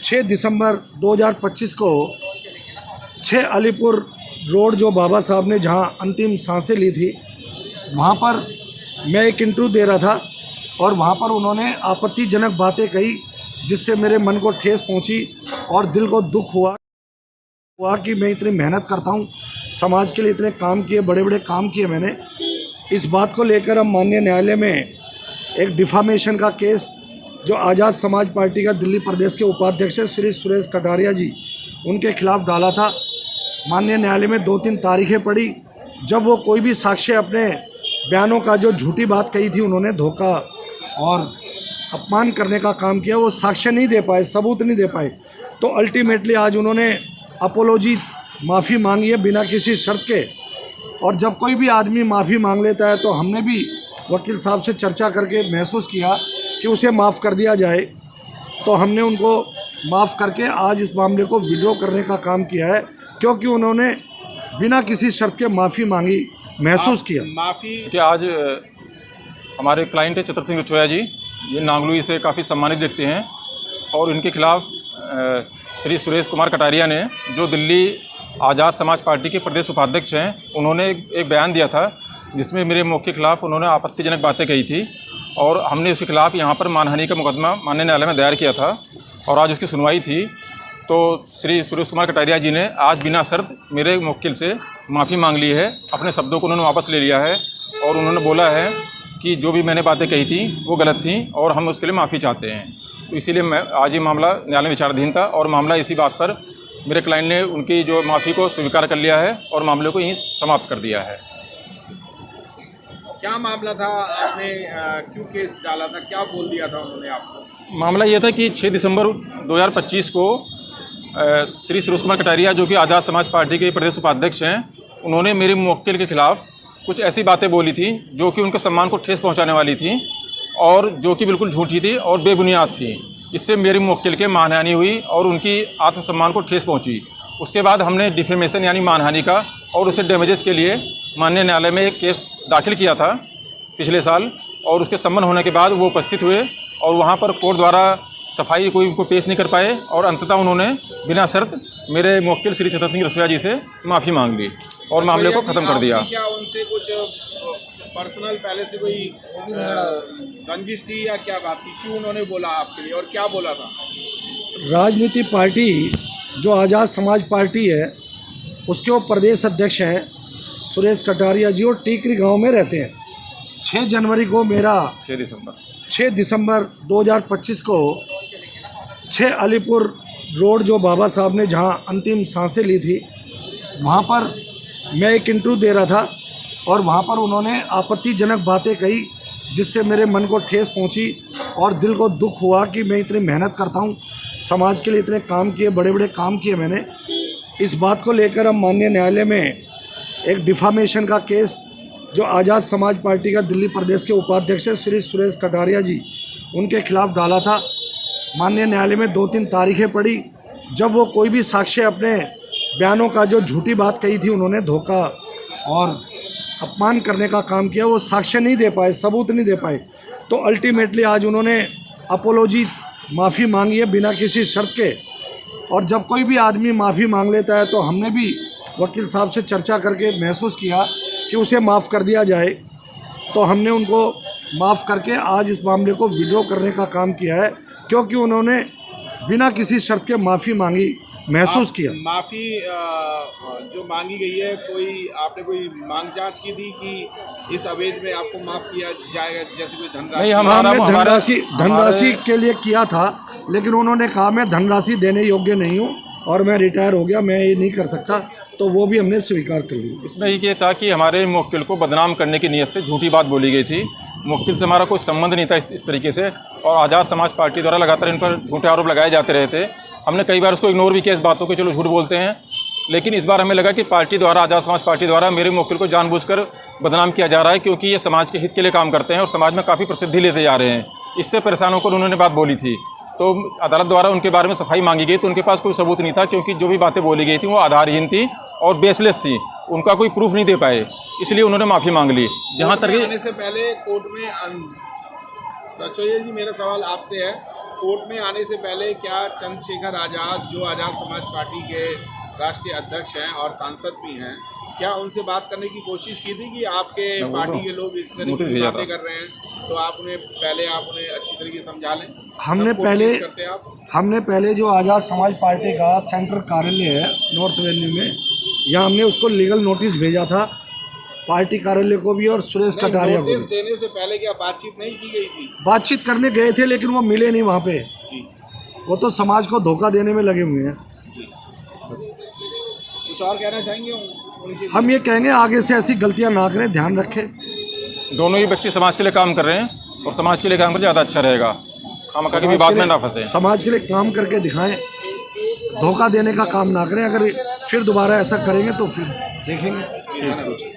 6 दिसंबर 2025 को 6 अलीपुर रोड जो बाबा साहब ने जहां अंतिम सांसें ली थी, वहां पर मैं एक इंटरव्यू दे रहा था और वहां पर उन्होंने आपत्तिजनक बातें कही जिससे मेरे मन को ठेस पहुंची और दिल को दुख हुआ कि मैं इतनी मेहनत करता हूं, समाज के लिए इतने काम किए, बड़े बड़े काम किए मैंने। इस बात को लेकर हम माननीय न्यायालय में एक डिफामेशन का केस जो आज़ाद समाज पार्टी का दिल्ली प्रदेश के उपाध्यक्ष श्री सुरेश कटारिया जी उनके खिलाफ डाला था। माननीय न्यायालय में 2-3 तारीखें पड़ी। जब वो कोई भी साक्ष्य अपने बयानों का जो झूठी बात कही थी, उन्होंने धोखा और अपमान करने का काम किया, वो साक्ष्य नहीं दे पाए, सबूत नहीं दे पाए। तो अल्टीमेटली आज उन्होंने अपोलॉजी माफ़ी मांगी है बिना किसी शर्त के। और जब कोई भी आदमी माफ़ी मांग लेता है तो हमने भी वकील साहब से चर्चा करके महसूस किया कि उसे माफ़ कर दिया जाए, तो हमने उनको माफ़ करके आज इस मामले को विड्रॉ करने का काम किया है, क्योंकि उन्होंने बिना किसी शर्त के माफ़ी मांगी महसूस किया। माफ़ी कि आज हमारे क्लाइंट है चित्र सिंह रचोया जी, ये नांगलुई से काफ़ी सम्मानित व्यक्ति हैं और इनके खिलाफ श्री सुरेश कुमार कटारिया ने, जो दिल्ली आज़ाद समाज पार्टी के प्रदेश उपाध्यक्ष हैं, उन्होंने एक बयान दिया था जिसमें मेरे मुख के खिलाफ उन्होंने आपत्तिजनक बातें कही थी और हमने उसके खिलाफ यहाँ पर मानहानि का मुकदमा माननीय न्यायालय में दायर किया था और आज उसकी सुनवाई थी। तो श्री सुरेश कुमार कटारिया जी ने आज बिना शर्त मेरे मुवक्किल से माफ़ी मांग ली है, अपने शब्दों को उन्होंने वापस ले लिया है और उन्होंने बोला है कि जो भी मैंने बातें कही थी वो गलत थी और हम उसके लिए माफ़ी चाहते हैं। तो इसीलिए मैं आज ये मामला न्यायालय में विचाराधीन था और मामला इसी बात पर मेरे क्लाइंट ने उनकी जो माफ़ी को स्वीकार कर लिया है और मामले को यहीं समाप्त कर दिया है। क्या मामला था, आपने क्यों केस डाला था, क्या बोल दिया था उन्होंने आपको? मामला ये था कि 6 दिसंबर 2025 को श्री सुरेश कुमार कटारिया, जो कि आज़ाद समाज पार्टी के प्रदेश उपाध्यक्ष हैं, उन्होंने मेरे मुवक्किल के खिलाफ कुछ ऐसी बातें बोली थी जो कि उनके सम्मान को ठेस पहुंचाने वाली थी और जो कि बिल्कुल झूठी थी और बेबुनियाद थी। इससे मेरे मुवक्किल के मानहानि हुई और उनकी आत्मसम्मान को ठेस पहुंची। उसके बाद हमने डिफेमेशन यानी मानहानि का और उसे डैमेजेस के लिए माननीय न्यायालय में एक केस दाखिल किया था पिछले साल और उसके सम्मन होने के बाद वो उपस्थित हुए और वहाँ पर कोर्ट द्वारा सफाई कोई उनको पेश नहीं कर पाए और अंततः उन्होंने बिना शर्त मेरे मुवक्किल श्री चित्र सिंह रचोया जी से माफ़ी मांग ली और मामले को ख़त्म कर दिया। क्या उनसे कुछ पर्सनल पहले से कोई रंजिश थी या क्या बात थी, क्यों उन्होंने बोला आपके लिए और क्या बोला था? राजनीति पार्टी जो आज़ाद समाज पार्टी है उसके वो प्रदेश अध्यक्ष हैं सुरेश कटारिया जी और टीकरी गांव में रहते हैं। 6 जनवरी को मेरा 6 दिसंबर 2025 को 6 अलीपुर रोड जो बाबा साहब ने जहां अंतिम सांसें ली थी, वहां पर मैं एक इंटरव्यू दे रहा था और वहां पर उन्होंने आपत्तिजनक बातें कही जिससे मेरे मन को ठेस पहुंची और दिल को दुख हुआ कि मैं इतनी मेहनत करता हूं, समाज के लिए इतने काम किए, बड़े बड़े काम किए मैंने। इस बात को लेकर हम माननीय न्यायालय में एक डिफामेशन का केस जो आज़ाद समाज पार्टी का दिल्ली प्रदेश के उपाध्यक्ष श्री सुरेश कटारिया जी उनके खिलाफ डाला था। माननीय न्यायालय में 2-3 तारीखें पड़ी। जब वो कोई भी साक्ष्य अपने बयानों का जो झूठी बात कही थी, उन्होंने धोखा और अपमान करने का काम किया, वो साक्ष्य नहीं दे पाए, सबूत नहीं दे पाए। तो अल्टीमेटली आज उन्होंने अपोलॉजी माफ़ी मांगी है बिना किसी शर्त के। और जब कोई भी आदमी माफ़ी मांग लेता है तो हमने भी वकील साहब से चर्चा करके महसूस किया कि उसे माफ़ कर दिया जाए, तो हमने उनको माफ़ करके आज इस मामले को विड्रॉ करने का काम किया है, क्योंकि उन्होंने बिना किसी शर्त के माफ़ी मांगी महसूस किया। माफ़ी जो मांगी गई है, कोई आपने कोई मांग जांच की थी कि इस अवेज में आपको माफ़ किया जाएगा, जैसे कोई धनराशि? नहीं, हमने धनराशि के लिए किया था, लेकिन उन्होंने कहा मैं धनराशि देने योग्य नहीं हूँ और मैं रिटायर हो गया, मैं ये नहीं कर सकता, तो वो भी हमने स्वीकार कर ली। इसमें ये था कि हमारे मुवक्किल को बदनाम करने की नीयत से झूठी बात बोली गई थी। मुवक्किल से हमारा कोई संबंध नहीं था इस तरीके से और आज़ाद समाज पार्टी द्वारा लगातार इन पर झूठे आरोप लगाए जाते रहे थे। हमने कई बार उसको इग्नोर भी किया इस बातों को, चलो झूठ बोलते हैं, लेकिन इस बार हमें लगा कि पार्टी द्वारा, आज़ाद समाज पार्टी द्वारा मेरे मुवक्किल को जानबूझकर बदनाम किया जा रहा है, क्योंकि ये समाज के हित के लिए काम करते हैं और समाज में काफ़ी प्रसिद्धि लेते जा रहे हैं। इससे परेशान होकर उन्होंने बात बोली थी, तो अदालत द्वारा उनके बारे में सफाई मांगी गई, तो उनके पास कोई सबूत नहीं था, क्योंकि जो भी बातें बोली गई थी वो आधारहीन थी और बेसलेस थी, उनका कोई प्रूफ नहीं दे पाए, इसलिए उन्होंने माफ़ी मांग ली। जहाँ तक आने से पहले कोर्ट में रचोया जी, मेरा सवाल आपसे है, कोर्ट में आने से पहले क्या चंद्रशेखर आज़ाद, जो आज़ाद समाज पार्टी के राष्ट्रीय अध्यक्ष हैं और सांसद भी हैं, क्या उनसे बात करने की कोशिश की थी कि आपके पार्टी के लोग इस तरीके की बातें कर रहे हैं, तो आप उन्हें अच्छी तरीके से समझा लें? हमने पहले जो आज़ाद समाज पार्टी का सेंट्रल कार्यालय है नॉर्थ एवेन्यू में, यहाँ हमने उसको लीगल नोटिस भेजा था, पार्टी कार्यालय को भी और सुरेश कटारिया को भी। नोटिस देने से पहले क्या बातचीत नहीं की गई थी? बातचीत करने गए थे लेकिन वो मिले नहीं वहाँ पे। वो तो समाज को धोखा देने में लगे हुए हैं। कुछ और कहना चाहेंगे उनके? हम ये कहेंगे आगे से ऐसी गलतियाँ ना करें, ध्यान रखें। दोनों ही व्यक्ति समाज के लिए काम कर रहे हैं और समाज के लिए काम कर ज़्यादा अच्छा रहेगा, खामखा की भी बात में ना फंसे। समाज के लिए काम करके दिखाएं, धोखा देने का काम ना करें। अगर फिर दोबारा ऐसा करेंगे तो फिर देखेंगे।